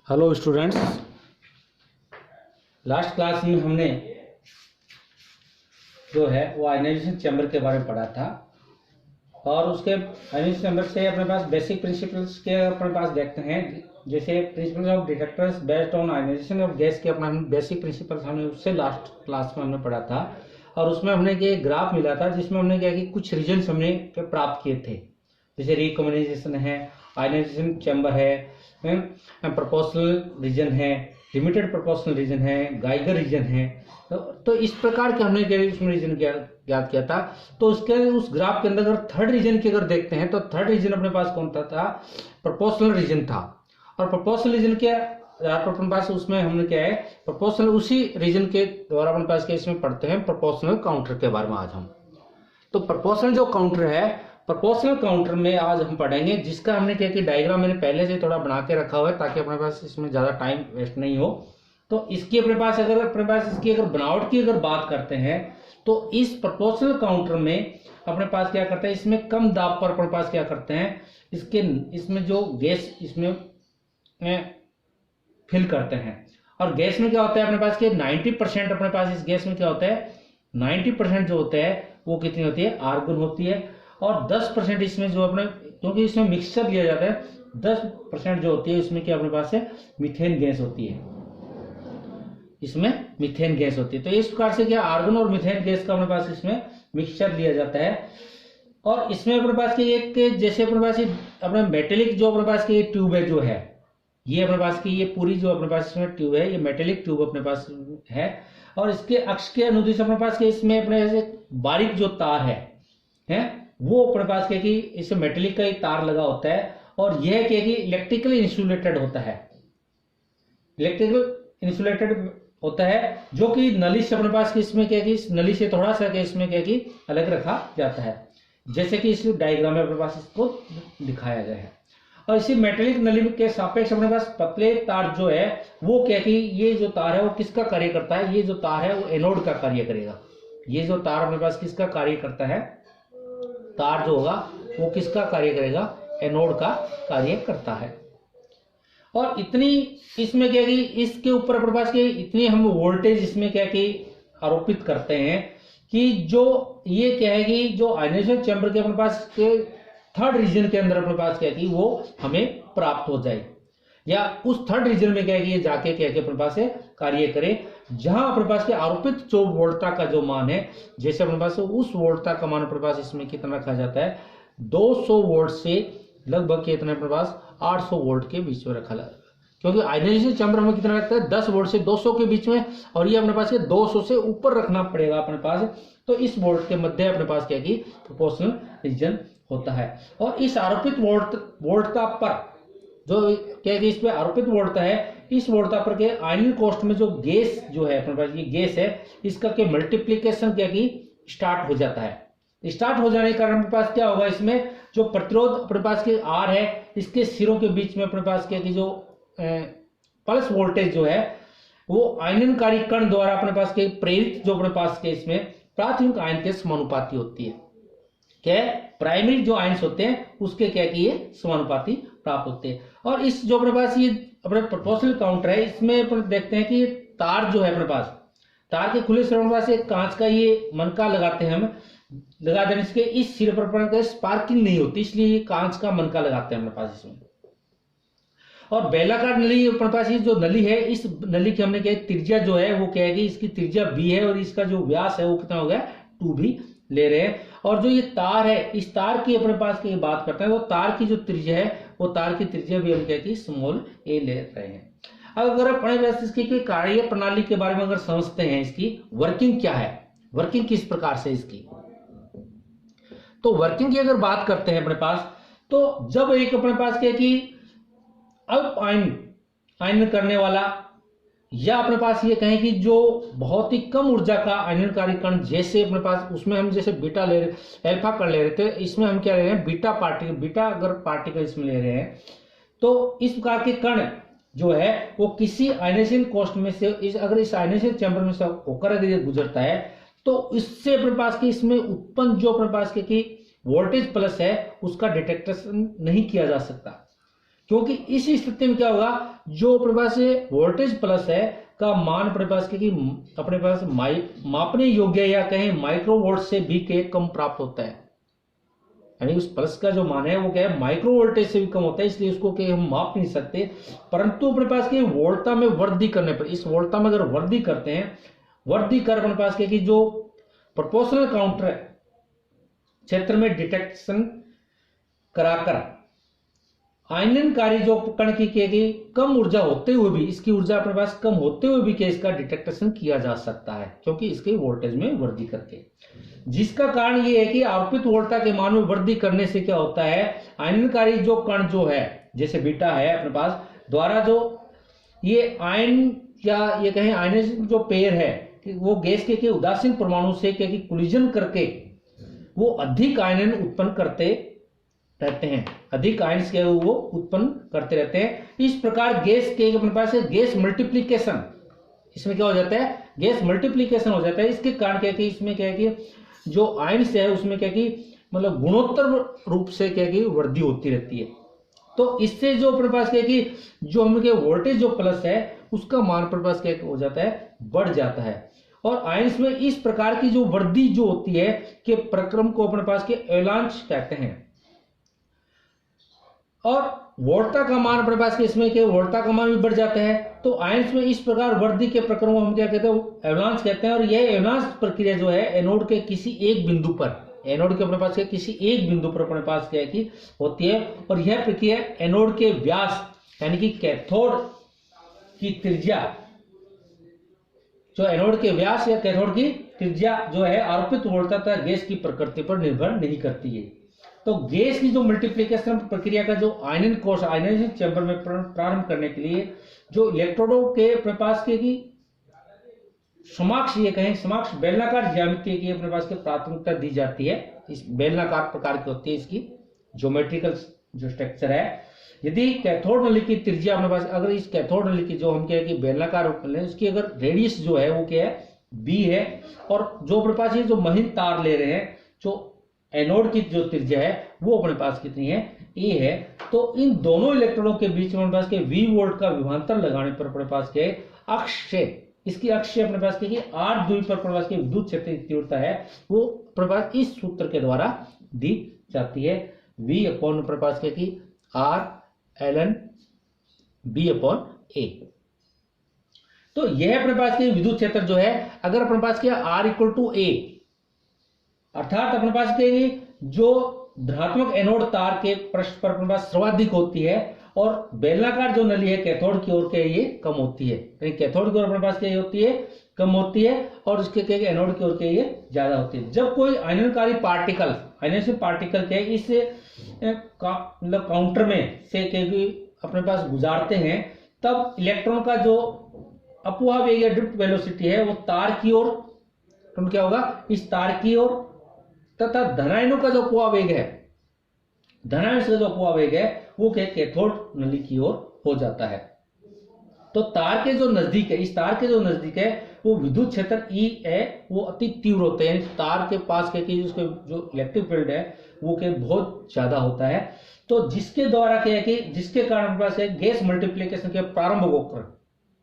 Hello students, last class में हमने जो है वो आयनाइजेशन चैम्बर के बारे में पढ़ा था और उसके आयनाइजेशन चैम्बर से अपने पास बेसिक प्रिंसिपल्स के अपने पास देखते हैं। जैसे principles of detectors based on ionisation of gas के अपना बेसिक प्रिंसिपल्स हमने उससे लास्ट क्लास में हमने पढ़ा था और उसमें हमने एक ग्राफ मिला था जिसमें हमने क्या कि कुछ रीजन्स हमने प्राप्त किए थे। जैसे रिकम्युनाइजेशन है, आयनाइजेशन चैम्बर है, प्रोपोर्शनल रीजन है, लिमिटेड प्रोपोर्शनल रीजन है, गाइगर रीजन है। तो इस प्रकार के हमने उसमें रीजन ज्ञात किया था। तो उसके उस ग्राफ के अंदर अगर थर्ड रीजन की अगर देखते हैं तो थर्ड रीजन अपने पास कौन था? प्रोपोर्शनल रीजन था। और प्रोपोर्शनल रीजन के आधार पर अपने पास उसमें हमने क्या है, प्रोपोर्शनल उसी रीजन के द्वारा अपने पास इसमें पढ़ते हैं प्रोपोर्शनल काउंटर के बारे में आज हम। तो प्रोपोर्शनल जो काउंटर है, प्रोपोर्शनल काउंटर में आज हम पढ़ेंगे, जिसका हमने क्या कि डायग्राम मैंने पहले से थोड़ा बना के रखा हुआ है ताकि अपने पास इसमें ज्यादा टाइम वेस्ट नहीं हो। तो इसकी अपने पास इसकी अगर बनावट की अगर बात करते हैं तो इस प्रोपोर्शनल काउंटर में अपने पास क्या करते हैं, इसमें कम दाब पर अपने पास क्या करते हैं, इसमें जो गैस इसमें फिल करते हैं। और गैस में क्या होता है अपने पास के 90% अपने पास इस गैस में क्या होता है, 90% जो होता है वो कितनी होती है, आर्गन होती है। और 10% इसमें जो अपने, क्योंकि इसमें मिक्सचर लिया जाता है, 10% जो होती है इसमें क्या अपने पास है, मीथेन गैस होती है। इसमें मीथेन गैस होती है। तो इस प्रकार से क्या आर्गन और मीथेन गैस का अपने पास इसमें मिक्सचर लिया जाता है। और इसमें अपने पास की एक, जैसे अपने पास अपने मेटेलिक जो अपने पास की ट्यूब है जो है, ये अपने पास की ये पूरी जो अपने पास इसमें ट्यूब है, ये मेटेलिक ट्यूब अपने पास है। और इसके अक्ष के अनुदिश अपने पास के इसमें अपने ऐसे बारीक जो तार है वो अपने पास क्या कि इस मेटेलिक का एक तार लगा होता है। और यह क्या कि इलेक्ट्रिकली इंसुलेटेड होता है, इलेक्ट्रिकल इंसुलेटेड होता है, जो कि नली से अपने पास कि इसमें क्या कि इस नली से थोड़ा सा क्या इसमें क्या कि अलग रखा जाता है, जैसे कि इस डायग्राम में अपने पास इसको दिखाया गया है। और इसी मेटेलिक नली के सापेक्ष अपने पास पतले तार जो है वो क्या कि ये जो तार है वो किसका कार्य करता है, ये जो तार है वो एनोड का कार्य करेगा। ये जो तार अपने पास किसका कार्य करता है, तार जो होगा वो किसका कार्य करेगा, एनोड का कार्य करता है। और इतनी इसमें क्या कि इसके ऊपर अपने पास के इतनी हम वोल्टेज इसमें क्या कि आरोपित करते हैं कि जो ये क्या है कि जो आयनाइजेशन चैम्बर के अपने पास के थर्ड रीजन के अंदर अपने पास क्या कि वो हमें प्राप्त हो जाए, या उस थर्ड रीजन में क्या है कि ये जाके क्या कि अपने पास से कार्य करे, जहां अपने पास के आरोपित जो वोल्टता का जो मान है, जैसे अपने पास उस वोल्टता का मान अपने पास इसमें कितना रखा जाता है, 200 वोल्ट से लगभग कितना अपने पास 800 वोल्ट के बीच में रखा जाता है। क्योंकि आयनाइजेशन चैम्बर में कितना रखता है, 10 वोल्ट से 200 के बीच में, और ये अपने पास के 200 से ऊपर रखना पड़ेगा अपने पास। तो इस वोल्ट के मध्य अपने पास क्या कि प्रोपोर्शनल रीजन होता है। और इस आरोपित वोल्टता पर जो क्या है कि इस पे आरोपित वोल्टता है, इस वोल्टता पर के आयनिक कोष्ठ में जो गैस जो है अपने पास, ये गैस है, इसका के मल्टीप्लीकेशन क्या कि स्टार्ट हो जाता है। स्टार्ट हो जाने के कारण अपने पास क्या होगा, इसमें जो प्रतिरोध अपने पास के आर है, इसके सिरों के बीच में अपने पास क्या कि जो पल्स वोल्टेज जो है वो आयननकारी कण द्वारा अपने पास के प्रेरित जो अपने पास के इसमें प्राथमिक आयन के समानुपाती होती है। क्या प्राइमरी जो आयंस होते हैं उसके क्या कि ये समानुपाती प्राप्त होते हैं। और इस जो अपने पास ये अपने प्रोपोर्शनल काउंटर है, इसमें अपन देखते हैं कि तार जो है अपने पास, तार के खुले सिरे पास एक कांच का ये मनका लगाते हैं हम, लगा देने से इस सिरे पर स्पार्किंग नहीं होती, इसलिए ये कांच का मनका लगाते हैं अपने पास इसमें। और बेलाकार नली अपने पास ये जो नली है, इस नली की हमने क्या त्रिज्या जो है वो क्या है कि इसकी त्रिज्या बी है और इसका जो व्यास है वो कितना हो गया, 2b ले रहे हैं। और जो ये तार है, इस तार की अपने पास की बात करते हैं, वो तार की जो त्रिज्या है वो तार की त्रिज्या भी हम क्या कि स्मॉल a ले रहे हैं। अब अगर अपने पास इसकी कार्य प्रणाली के बारे में अगर समझते हैं, इसकी वर्किंग क्या है, वर्किंग किस प्रकार से इसकी, तो वर्किंग की अगर बात करते हैं अपने पास, तो जब एक अपने पास क्या कि अल्प आयन करने वाला, या अपने पास ये कहें कि जो बहुत ही कम ऊर्जा का आयनकारी कण, जैसे अपने पास उसमें हम जैसे बीटा ले रहे, अल्फा कण ले रहे थे, इसमें हम क्या ले रहे हैं, बीटा अगर पार्टिकल इसमें ले रहे हैं, तो इस प्रकार के कण जो है वो किसी आयनाइजेशन कोष्ठ में से अगर इस आयनाइजेशन चैम्बर में से होकर अगर ये गुजरता है, तो इससे अपने पास की इसमें उत्पन्न जो अपने पास की वोल्टेज प्लस है उसका डिटेक्शन नहीं किया जा सकता। क्योंकि इस स्थिति में क्या होगा, जो अपने पास वोल्टेज प्लस है का मान अपने पास अपने पास मापने योग्य या कहें माइक्रोवोल्ट से भी के कम प्राप्त होता है। यानी उस प्लस का जो मान है वो क्या है, माइक्रो वोल्टेज से भी कम होता है, इसलिए उसको कि हम माप नहीं सकते। परंतु अपने पास की वोल्टता में वृद्धि करने पर, इस वोल्टता में अगर वृद्धि करते हैं, वृद्धि कर अपने पास की जो प्रोपोर्शनल काउंटर क्षेत्र में डिटेक्शन कराकर आयननकारी जो कण की कम ऊर्जा होते हुए भी, इसकी ऊर्जा अपने पास कम होते हुए भी कि इसका डिटेक्शन किया जा सकता है, क्योंकि इसके वोल्टेज में वृद्धि करके। जिसका कारण ये है कि आरोपित वोल्टता के मान में वृद्धि करने से क्या होता है, आयननकारी जो कण जो है, जैसे बीटा है अपने पास द्वारा जो ये आयन या ये कहें आयनाइजेशन जो पेयर है वो गैस के उदासीन परमाणु से कोलिजन करके वो अधिक आयनन उत्पन्न करते रहते हैं, अधिक आयन्स के वो उत्पन्न करते रहते हैं। इस प्रकार गैस के अपने पास गैस मल्टीप्लीकेशन, इसमें क्या हो जाता है, गैस मल्टीप्लीकेशन हो जाता है। इसके कारण क्या कि इसमें क्या है कि जो आयन्स है उसमें क्या कि मतलब गुणोत्तर रूप से क्या कि वृद्धि होती रहती है। तो इससे जो अपने पास क्या कि जो हमें वोल्टेज जो प्लस है उसका मान अपने पास क्या हो जाता है, बढ़ जाता है। और आयन्स में इस प्रकार की जो वृद्धि जो होती है कि प्रक्रम को अपने पास के एवलांच कहते हैं। और वोल्टता का मान अपने पास के इसमें के वोल्टता का मान भी बढ़ जाता है। तो आयन्स में इस प्रकार वृद्धि के प्रक्रम को हम क्या कहते हैं, एवलांच कहते हैं। और यह एवलांच प्रक्रिया जो है एनोड के किसी एक बिंदु पर, एनोड के अपने पास के किसी एक बिंदु पर अपने पास क्या है कि होती है। और यह प्रक्रिया एनोड के व्यास यानी कि कैथोड की त्रिज्या, जो एनोड के व्यास या कैथोड की त्रिज्या जो है आरोपित वोल्टता तथा गैस की प्रकृति पर निर्भर नहीं करती है। तो गैस की जो मल्टीप्लिकेशन प्रक्रिया का जो आयनन कोश आयनाइजेशन चैम्बर में प्रारंभ करने के लिए जो इलेक्ट्रोडों के अपने पास के की समाक्ष ये कहें समाक्ष बेलनाकार ज्यामिति की अपने पास के प्राथमिकता दी जाती है। इस बेलनाकार प्रकार की होती है इसकी ज्योमेट्रिकल जो स्ट्रक्चर है। यदि कैथोड नली की त्रिज्या अपने पास, अगर इस कैथोड नली की जो हम क्या है कि बेलनाकार उसकी अगर रेडियस जो है वो क्या है, बी है, और जो अपने पास ये जो महीन तार ले रहे हैं जो एनोड की जो त्रिज्या है वो अपने पास कितनी है, ए है। तो इन दोनों इलेक्ट्रॉनों के बीच में अपने पास के वी वोल्ट का विभवांतर लगाने पर अपने पास के अक्ष से, इसकी अक्ष से अपने पास के 8 दूरी पर अपने पास के विद्युत क्षेत्र की तीव्रता है वो अपने पास इस सूत्र के द्वारा दी जाती है, V अपॉन अपने पास के R ln B upon A। तो यह अपने पास के विद्युत क्षेत्र जो है, अगर अपने पास के R इक्वल टू A, अर्थात अपने पास के जो धनात्मक एनोड तार के पृष्ठ पर अपने पास सर्वाधिक होती है और बेलनाकार जो नली है कैथोड की ओर के ये कम होती है, कैथोड की ओर अपने पास क्या होती है, कम होती है, और उसके एनोड की ओर के ये ज्यादा होती है। जब कोई आयननकारी पार्टिकल, आयनाइजेशन पार्टिकल के इस मतलब काउंटर में से अपने पास गुजारते हैं, तब इलेक्ट्रॉन का जो अपवाह वेग या ड्रिफ्ट वेलोसिटी है वो तार की ओर क्या होगा, इस तार की ओर, तथा धनायनों का जो अपवाह वेग है, धनायन से जो अपवाह वेग है वो कैथोड नली की ओर हो जाता है। तो तार के जो नजदीक है, इस तार के जो नजदीक है वो विद्युत क्षेत्र E है वो अति तीव्र होते हैं। तार के पास के उसके जो इलेक्ट्रिक फील्ड है वो के बहुत ज्यादा होता है। तो जिसके द्वारा क्या है कि जिसके कारण पास है गैस मल्टीप्लिकेशन के प्रारंभ होकर,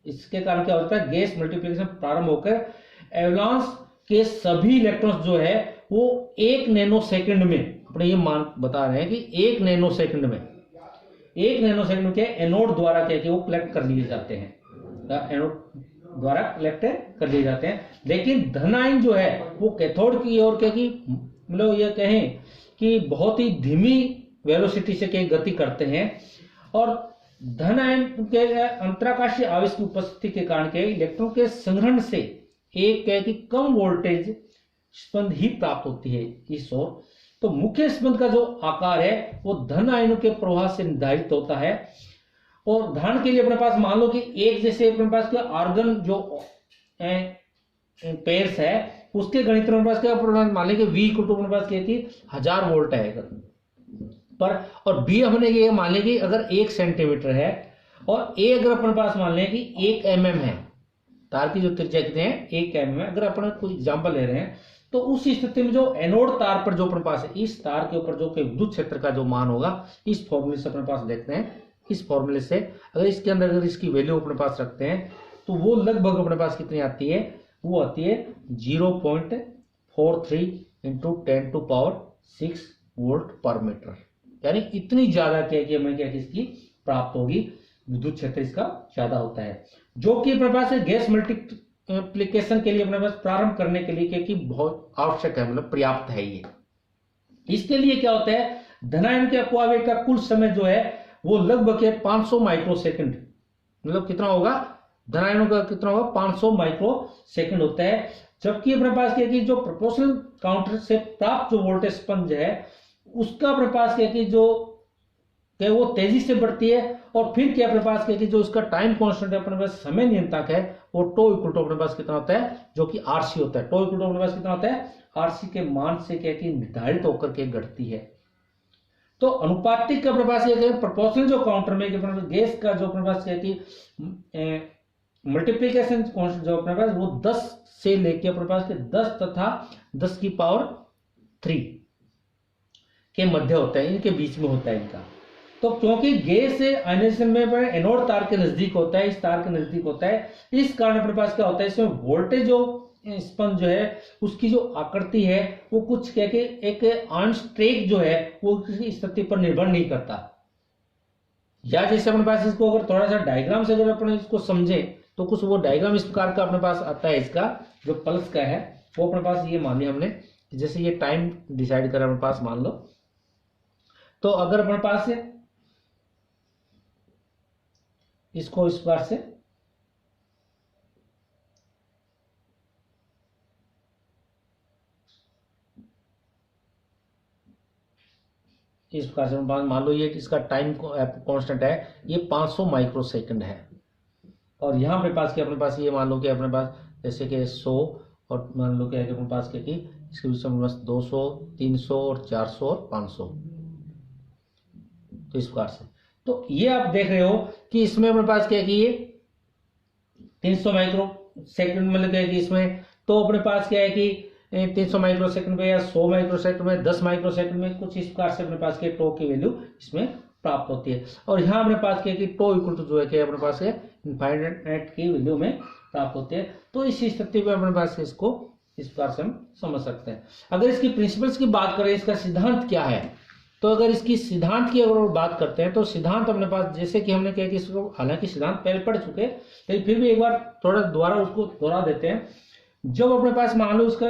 इसके कारण क्या होता है, गैस मल्टीप्लिकेशन प्रारंभ होकर एवलांस के सभी इलेक्ट्रॉन्स जो है वो 1 नैनो सेकंड में, अपने ये मान बता रहे हैं कि 1 नैनो सेकंड में, 1 नैनो सेकंड के एनोड द्वारा क्या कि वो कलेक्ट कर लिए जाते हैं, एनोड द्वारा कलेक्ट कर लिए जाते हैं। लेकिन धन आयन जो है वो कैथोड की ओर क्या कि मतलब ये कहें कि बहुत ही धीमी वेलोसिटी से क्या गति करते हैं। और धन आयन के अंतराकाशीय आवेश की उपस्थिति के कारण के इलेक्ट्रॉन के संग्रहण से एक क्या कि कम वोल्टेज स्पंद ही प्राप्त होती है इस ओर। तो मुख्य स्पंद का जो आकार है वो धन आयनों के प्रवाह से निर्धारित होता है। और उदाहरण के लिए अपने पास मान लो कि एक जैसे अपने पास का आर्गन जो पेयर्स है उसके गणित में पास क्या मान लें कि V इक्वल टू अपने पास क्या थी 1000 वोल्ट है पर, और B हमने ये मान लें कि अगर 1 सेंटीमीटर है और A अगर अपने पास मान लें कि 1 mm है, तार की जो त्रिज्या कितने हैं 1 mm है। अगर अपन कोई एग्जांपल ले रहे हैं तो उस स्थिति में जो एनोड तार पर जो अपने पास है, इस तार के ऊपर जो विद्युत क्षेत्र का जो मान होगा इस फॉर्मूले से अपने पास देखते हैं इस फॉर्मूले से अगर इसके अंदर अगर इसकी वैल्यू अपने पास रखते हैं तो वो लगभग अपने पास कितनी आती है, वो आती है 0.43 इंटू 10⁶ वोल्ट पर मीटर, यानी इतनी ज्यादा क्या कि हमें क्या इसकी प्राप्त होगी, विद्युत क्षेत्र इसका ज्यादा होता है, जो कि अपने पास गैस मल्टीप्लिकेशन के लिए अपने पास प्रारंभ करने के लिए क्योंकि बहुत आवश्यक है, मतलब पर्याप्त है ये। इसके लिए क्या होता है, धनायन के अपव्यय का कुल समय जो है वो लगभग 500 माइक्रोसेकंड, मतलब कितना होगा, धनायनों का कितना होगा 500 माइक्रोसेकंड होता है। जबकि अपने पास क्या कि जो प्रोपोर्शनल काउंटर से प्राप्त जो वोल्टेज स्पंज है उसका अपने पास क्या कि जो क्या वो तेजी से बढ़ती है, और फिर क्या अपने पास क्या कि जो उसका टाइम कांस्टेंट है अपने पास समय नियंत्रक है वो टो इक्वल टू अपने पास कितना होता है, जो कि आरसी होता है। टो इक्वल टू अपने पास कितना होता है, आरसी के मान से क्या कि निर्धारित होकर के घटती है। तो अनुपातिक का अपने पास ये प्रोपोर्शनल जो काउंटर में गैस का जो अपने पास क्या कि मल्टीप्लीकेशन कांस्टेंट जो अपने पास वो 10 से लेके अपने पास 10 तथा 10⁻³ के मध्य होता है, इनके बीच में होता है इनका। तो क्योंकि गैस आयनाइजेशन में एनोड तार के नजदीक होता है, इस तार के नजदीक होता है, इस कारण अपने पास क्या होता है, इसमें वोल्टेज जो स्पंज जो है उसकी जो आकृति है वो कुछ क्या कि एक अनस्ट्रेक जो है वो किसी स्थिति पर निर्भर नहीं करता। या जैसे अपने पास इसको अगर थोड़ा सा डायग्राम से अगर अपने इसको समझें तो कुछ वो डायग्राम इस प्रकार का अपने पास आता है, इसका जो पल्स का है वो अपने पास ये मान लिया हमने, जैसे ये टाइम डिसाइड करा अपने पास मान लो, तो अगर अपने पास इसको इस बार से इस प्रकार से मान लो ये इसका टाइम कांस्टेंट है ये 500 माइक्रोसेकंड है, और यहाँ अपने पास क्या अपने पास ये मान लो कि अपने पास जैसे कि 100 और मान लो क्या है कि अपने पास क्या कि इसके बीच में बस 200 300 और 400 और 500, तो इस प्रकार से। तो ये आप देख रहे हो कि इसमें अपने पास क्या है कि ये 300 माइक्रोसेकंड मतलब क्या है कि इसमें तो अपने पास क्या है कि 300 माइक्रोसेकंड में या 100 माइक्रोसेकंड में 10 माइक्रोसेकंड में कुछ इस प्रकार से अपने पास के टो की वैल्यू इसमें प्राप्त होती है। और यहाँ अपने पास क्या है कि टो इक्वल टू जो है कि अपने पास इनफाइनाइट की वैल्यू में प्राप्त होती है। तो इस स्थिति में अपने पास इसको इस प्रकार से हम समझ सकते हैं। अगर इसकी प्रिंसिपल्स की बात करें, इसका सिद्धांत क्या है, तो अगर इसकी सिद्धांत की अगर बात करते हैं तो सिद्धांत अपने पास जैसे कि हमने क्या कि इसको हालांकि सिद्धांत पहले पढ़ चुके लेकिन फिर भी एक बार थोड़ा दोबारा उसको दोहरा देते हैं। जब अपने पास मान लो उसका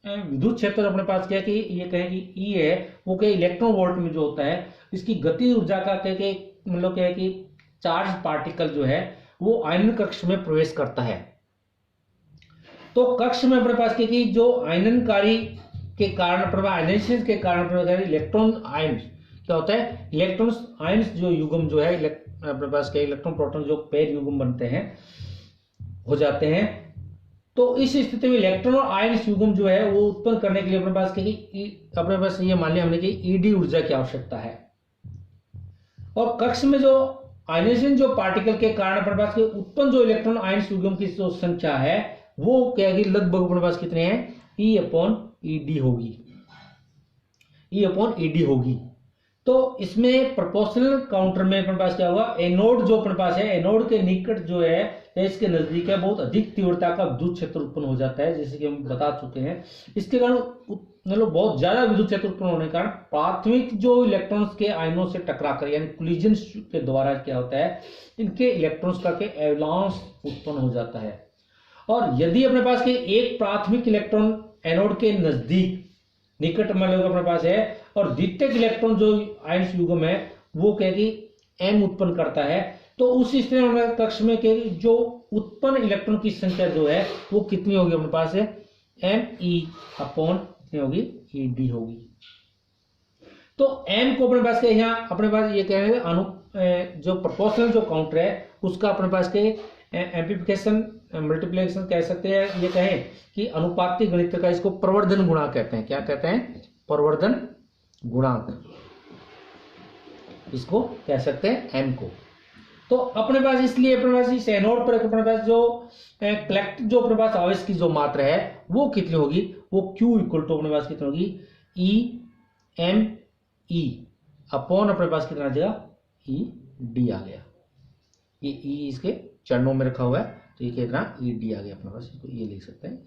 विद्युत क्षेत्र अपने पास क्या कि ये कहें कि ई है वो क्या इलेक्ट्रॉन वोल्ट में जो होता है, इसकी गति ऊर्जा का क्या कि मतलब क्या है कि चार्ज पार्टिकल जो है वो आयनन कक्ष में प्रवेश करता है। तो कक्ष में अपने पास क्या कि जो आयननकारी के कारण आयनाइजेशन के कारण इलेक्ट्रॉन आयन क्या होता है, इलेक्ट्रॉन आयन जो युग्म जो है अपने पास क्या इलेक्ट्रॉन प्रोटॉन जो पेयर युग्म बनते हैं हो जाते हैं। तो इस स्थिति में इलेक्ट्रॉन और आयन युग्म जो है वो उत्पन्न करने के लिए अपने पास क्या अपने पास ये मान लिया हमने कि ईडी ऊर्जा की आवश्यकता है। और कक्ष में जो आयनाइजेशन जो पार्टिकल के कारण अपने पास उत्पन्न जो इलेक्ट्रॉन आयन युग्म की जो संख्या है वो क्या है लगभग अपने पास कितने हैं, E/ED होगी, E/ED होगी। तो इसमें प्रोपोर्शनल काउंटर में अपने पास क्या होगा, एनोड जो अपने पास है एनोड के निकट जो है इसके नजदीक है बहुत अधिक तीव्रता का विद्युत क्षेत्र उत्पन्न हो जाता है, जैसे कि हम बता चुके हैं। इसके कारण मतलब बहुत ज्यादा विद्युत क्षेत्र उत्पन्न होने के कारण प्राथमिक जो इलेक्ट्रॉन्स के आयनों से टकराकर यानी कोलिजन के द्वारा क्या होता है इनके इलेक्ट्रॉन्स का के एवलांस उत्पन्न हो जाता है। और यदि अपने पास के एक प्राथमिक इलेक्ट्रॉन एनोड के नजदीक निकट मतलब अपने पास है और द्वितीयक इलेक्ट्रॉन जो आयन युग्म है वो क्या कि एम उत्पन्न करता है, तो उस स्थिति में कक्ष में क्या जो उत्पन्न इलेक्ट्रॉन की संख्या जो है वो कितनी होगी अपने पास है ME/कितनी होगी ED होगी। तो M को अपने पास क्या यहाँ अपने पास ये कह रहे हैं जो प्रोपोर्शनल जो काउंटर है उसका अपने पास के एम्प्लीफिकेशन मल्टीप्लिकेशन कह सकते हैं, ये कहें कि अनुपातिक गणित का इसको प्रवर्धन गुणांक कहते हैं। क्या कहते हैं, प्रवर्धन गुणांक इसको कह सकते हैं M को। तो अपने पास इसलिए अपने पास इस एनोड पर अपने पास जो कलेक्ट जो अपने पास आवेश की जो मात्रा है वो कितनी होगी, वो Q इक्वल टू अपने पास कितनी होगी EME अपॉन अपने पास कितना आ जाएगा डी आ गया, ये ई इसके चरणों में रखा हुआ है, तो ये कितना ई डी आ गया अपने पास, इसको ये लिख सकते हैं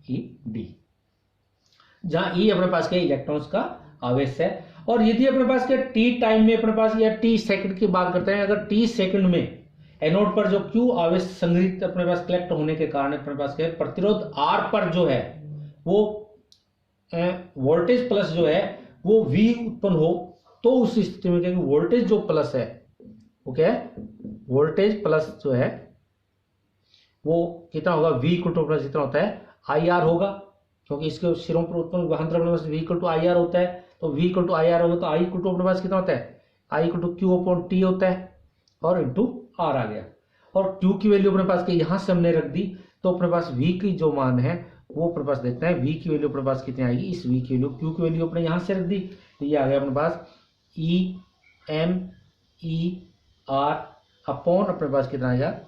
ई डी, जहां ई अपने पास के इलेक्ट्रॉन्स का आवेश है। और यदि अपने पास के टी टाइम में अपने पास या टी सेकंड की बात करते हैं, अगर टी सेकंड में एनोड पर जो क्यू आवेश संग्रहित अपने पास कलेक्ट होने के कारण अपने पास के प्रतिरोध आर पर जो है वो वोल्टेज प्लस जो है वो वी उत्पन्न हो, तो उस स्थिति में क्या वोल्टेज जो प्लस है वो क्या है, वोल्टेज प्लस जो है वो कितना होगा, वी इक्वल टू प्लस जितना होता है आई आर होगा, क्योंकि इसके सिरों पर उत्पन्न विभवांतर अपने पास V equal to I R होता है, तो V equal to I R होगा, तो आई इक्वल टू अपने पास कितना होता है, I equal to Q upon T होता है और इंटू आर आ गया। और Q की वैल्यू अपने पास के यहां से हमने रख दी, तो अपने पास V की जो मान है वो अपने पास देखते हैं, V की वैल्यू अपने पास कितनी आएगी, इस V की वैल्यू Q की वैल्यू अपने यहां से रख दी, तो ये आ गया अपने पास E M E R upon अपने पास कितना आ गया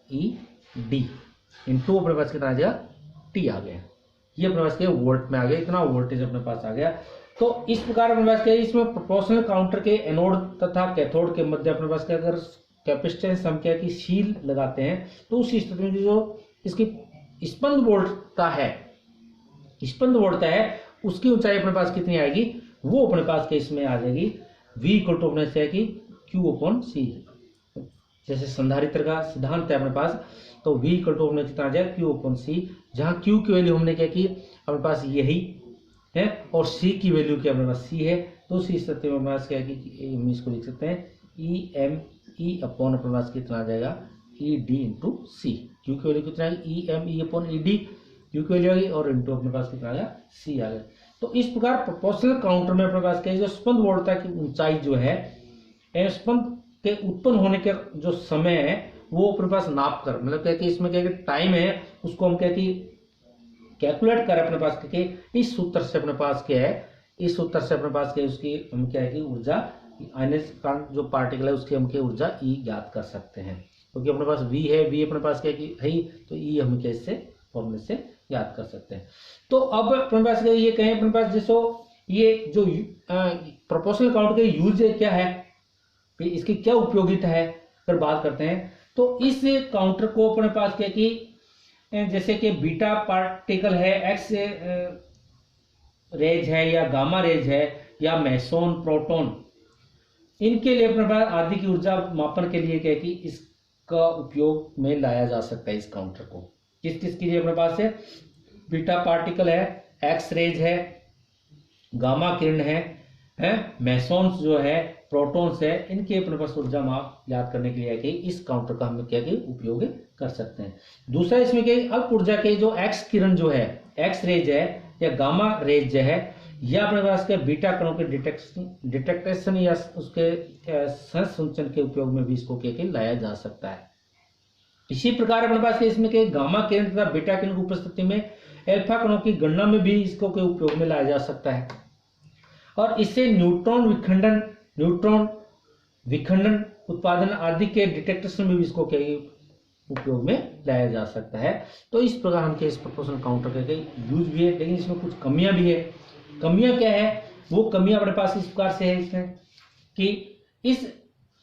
E D इंटू अपने पास कितना आ गया T आ गया, ये अपने पास के वोल्ट में आ गया, इतना वोल्टेज अपने पास आ गया। तो इस प्रकार अपने पास क्या है, इसमें प्रोपोर्शनल काउंटर के एनोड तथा कैथोड के मध्य अपने पास क्या, अगर कैपेसिटेंस हम क्या की शील लगाते हैं, तो उस स्थिति में जो इसकी स्पंद वोल्टता है उसकी ऊंचाई अपने पास कितनी आएगी, वो अपने पास के इसमें आ जाएगी V इक्वल टू अपने से कि Q अपॉन C, जैसे संधारित्र का सिद्धांत है अपने पास, तो V इक्वल टू अपने कितना आ जाएगा Q अपॉन C, जहां Q की वैल्यू हमने क्या की अपने पास यही है और C की वैल्यू क्या अपने पास C है, तो उसी स्थिति में अपने पास क्या है कि हम इसको लिख सकते हैं E M E अपॉन अपने पास कितना आ जाएगा E D into C, Q की वैल्यू कितना आएगी E M E upon E D, Q की वैल्यू आ गई और इंटू अपने पास कितना आ गया C आ गया। तो इस प्रकार प्रोपोर्शनल काउंटर में अपने पास क्या है, जो स्पंद वोल्टता की ऊंचाई जो है स्पंद के उत्पन्न होने के जो समय है वो अपने पास नाप कर, मतलब क्या कि इसमें क्या टाइम है उसको हम क्या कि कैलकुलेट कर अपने पास क्या इस सूत्र से अपने पास क्या है, इस सूत्र से अपने पास क्या है उसकी हम क्या है कि ऊर्जा आयनिक जो पार्टिकल है उसकी हम क्या ऊर्जा E ज्ञात कर सकते हैं, क्योंकि अपने पास V है, V अपने पास क्या कि है, तो E हम क्या इससे फॉर्मूले से याद कर सकते हैं। तो अब अपने पास ये कहें अपने पास जैसो ये जो प्रोपोर्शनल काउंट के यूज क्या है, इसकी क्या उपयोगिता है अगर बात करते हैं, तो इस काउंटर को अपने पास क्या कि जैसे कि बीटा पार्टिकल है, एक्स रेज है या गामा रेज है या मेसोन प्रोटॉन, इनके लिए अपने पास आदि की ऊर्जा मापन के लिए क्या कि इसका उपयोग में लाया जा सकता है। इस काउंटर को किस किस के लिए अपने पास है, बीटा पार्टिकल है, एक्स रेज है, गामा किरण है मेसोन्स जो है, प्रोटॉन्स है, इनके अपने पास ऊर्जा माप याद करने के लिए कि इस काउंटर का हम क्या कि उपयोग कर सकते हैं। दूसरा इसमें क्या अल्प ऊर्जा के जो एक्स किरण जो है, एक्स रेज है या गामा रेज है, या अपने पास के बीटा कणों के डिटेक्टेशन या उसके संसूचन के उपयोग में भी इसको क्या लाया जा सकता है। इसी प्रकार अपने पास इसमें के गामा किरण तथा बीटा किरण की उपस्थिति में अल्फा कणों की गणना में भी इसको के उपयोग में लाया जा सकता है, और इससे न्यूट्रॉन विखंडन उत्पादन आदि के डिटेक्टेशन में भी इसको क्या उपयोग में लाया जा सकता है। तो इस प्रकार हम इस प्रोपोर्शनल काउंटर के यूज भी है, लेकिन इसमें कुछ कमियां भी है। कमियां क्या है, वो कमियां अपने पास इस प्रकार से है इसमें कि इस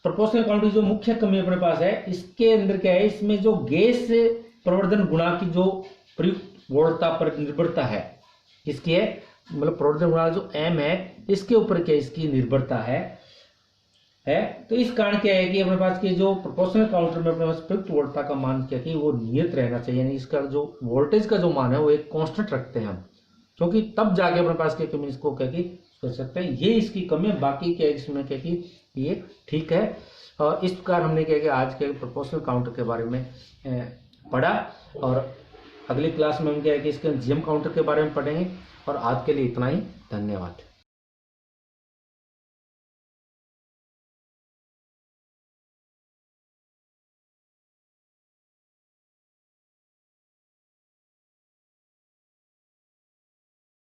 प्रोपोर्शनल काउंटर की जो मुख्य कमी अपने पास है, इसके अंदर क्या है, इसमें जो गैस प्रवर्धन गुणा की जो प्रयुक्त वोल्टता पर निर्भरता है, इसकी है मतलब प्रवर्धन गुणा जो M है इसके ऊपर क्या इसकी निर्भरता है। तो इस कारण क्या है कि अपने पास के जो प्रोपोर्शनल काउंटर में अपने पास प्रयुक्त वोल्टता का मान क्या कि वो नियत रहना चाहिए, यानी इसका जो वोल्टेज का जो मान है वो एक कांस्टेंट रखते हैं हम, क्योंकि तब जाके अपने पास क्या कि इसको क्या कि कर सकते हैं। ये इसकी कमी है, बाकी क्या इसमें क्या कि ये ठीक है। और इस प्रकार हमने क्या कि आज के प्रोपोर्शनल काउंटर के बारे में पढ़ा, और अगली क्लास में हम क्या है कि इसके जीएम काउंटर के बारे में पढ़ेंगे। और आज के लिए इतना ही, धन्यवाद।